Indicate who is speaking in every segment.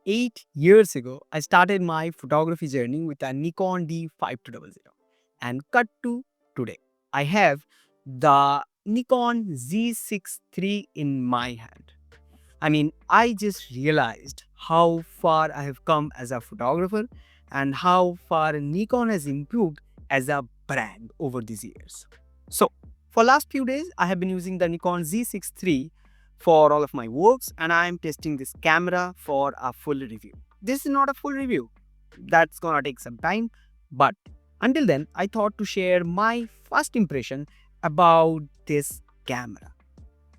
Speaker 1: 8 years ago, I started my photography journey with a Nikon D5200. And cut to today, I have the Nikon Z6 III in my hand. I just realized how far I have come as a photographer and how far Nikon has improved as a brand over these years. So, for last few days, I have been using the Nikon Z6 III for all of my works, and I am testing this camera for a full review. This is not a full review. That's gonna take some time, but until then, I thought to share my first impression about this camera.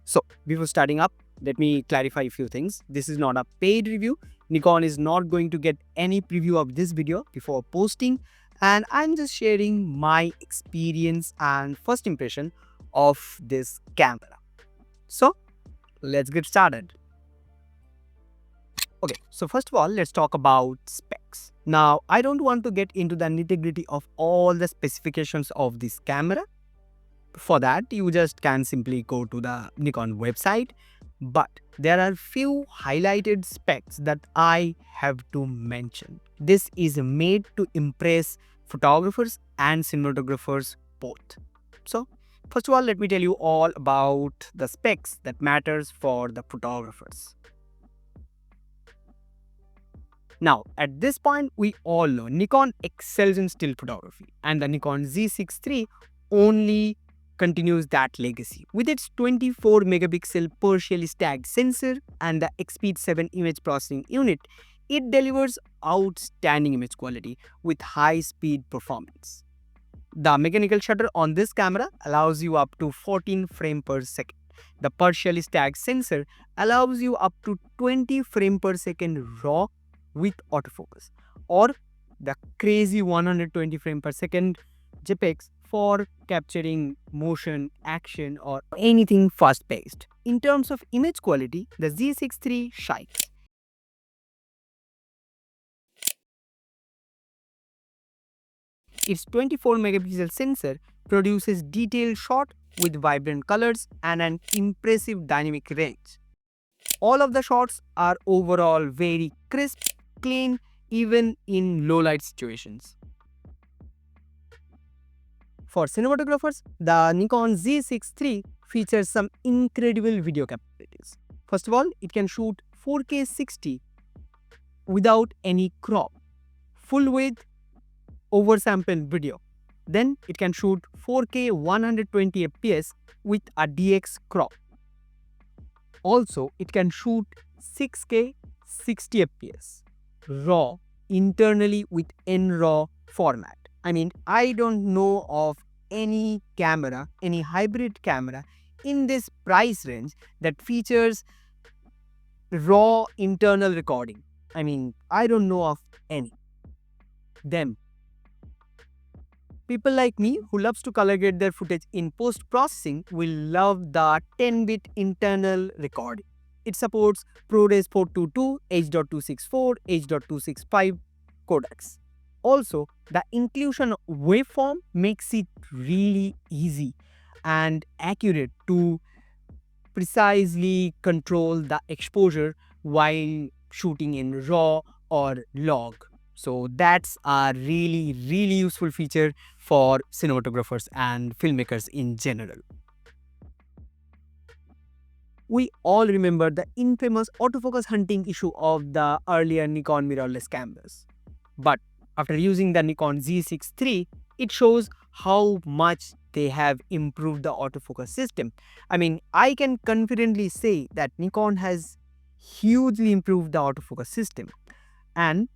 Speaker 1: So, before starting up, let me clarify a few things. This is not a paid review. Nikon is not going to get any preview of this video before posting, and I'm just sharing my experience and first impression of this camera. So, let's get started. Okay, so first of all, let's talk about specs. Now, I don't want to get into the nitty-gritty of all the specifications of this camera. For that, you just can simply go to the Nikon website, but there are few highlighted specs that I have to mention. This is made to impress photographers and cinematographers both. So, first of all, let me tell you all about the specs that matters for the photographers. Now, at this point, we all know Nikon excels in still photography, and the Nikon Z6 III only continues that legacy. With its 24 megapixel partially stacked sensor and the XP7 image processing unit, it delivers outstanding image quality with high speed performance. The mechanical shutter on this camera allows you up to 14 frames per second. The partially stacked sensor allows you up to 20 frames per second raw with autofocus, or the crazy 120 frames per second JPEGs for capturing motion, action, or anything fast-paced. In terms of image quality, the Z6 III shines. Its 24 megapixel sensor produces detailed shot with vibrant colors and an impressive dynamic range. All of the shots are overall very crisp, clean, even in low light situations. For cinematographers, the Nikon Z6 III features some incredible video capabilities. First of all, it can shoot 4K 60 without any crop, full width oversampled video. Then it can shoot 4K 120 fps with a DX crop. Also, it can shoot 6K 60 fps raw internally with NRAW format. I don't know of any camera, any hybrid camera in this price range that features raw internal recording. I don't know of any. Then, people like me who loves to color grade their footage in post-processing will love the 10-bit internal recording. It supports ProRes 422, H.264, H.265 codecs. Also, the inclusion of waveform makes it really easy and accurate to precisely control the exposure while shooting in RAW or log. So that's a really useful feature for cinematographers and filmmakers in general. We all remember the infamous autofocus hunting issue of the earlier Nikon mirrorless cameras. But after using the Nikon Z6 III, it shows how much they have improved the autofocus system. I can confidently say that Nikon has hugely improved the autofocus system. And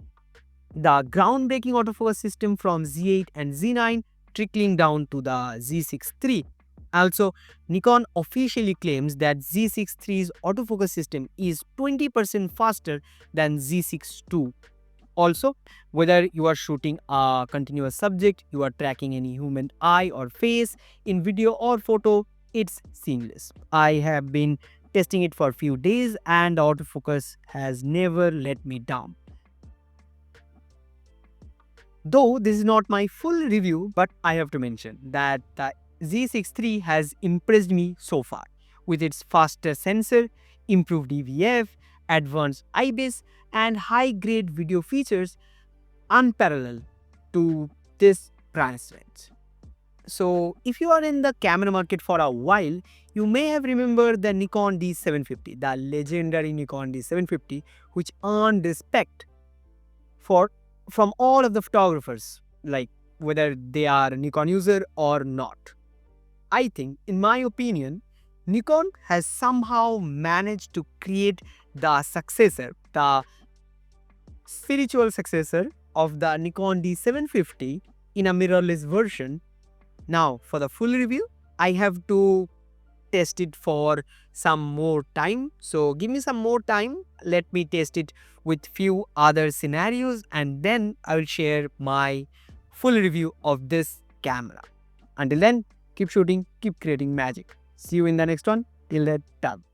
Speaker 1: the groundbreaking autofocus system from Z8 and Z9 trickling down to the Z6 III. Also, Nikon officially claims that Z6 III's autofocus system is 20% faster than Z6 II. Also, whether you are shooting a continuous subject, you are tracking any human eye or face in video or photo, it's seamless. I have been testing it for a few days and the autofocus has never let me down. Though this is not my full review, but I have to mention that the Z6 III has impressed me so far with its faster sensor, improved EVF, advanced IBIS and high-grade video features unparalleled to this price range. So, if you are in the camera market for a while, you may have remembered the Nikon D750, the legendary Nikon D750, which earned respect for from all of the photographers, like whether they are a Nikon user or not. I think, in my opinion, Nikon has somehow managed to create the successor, the spiritual successor of the Nikon D750 in a mirrorless version. Now, for the full review, I have to test it for some more time. So, give me some more time. Let me test it with few other scenarios and then I will share my full review of this camera. Until then, keep shooting, keep creating magic. See you in the next one. Till that time.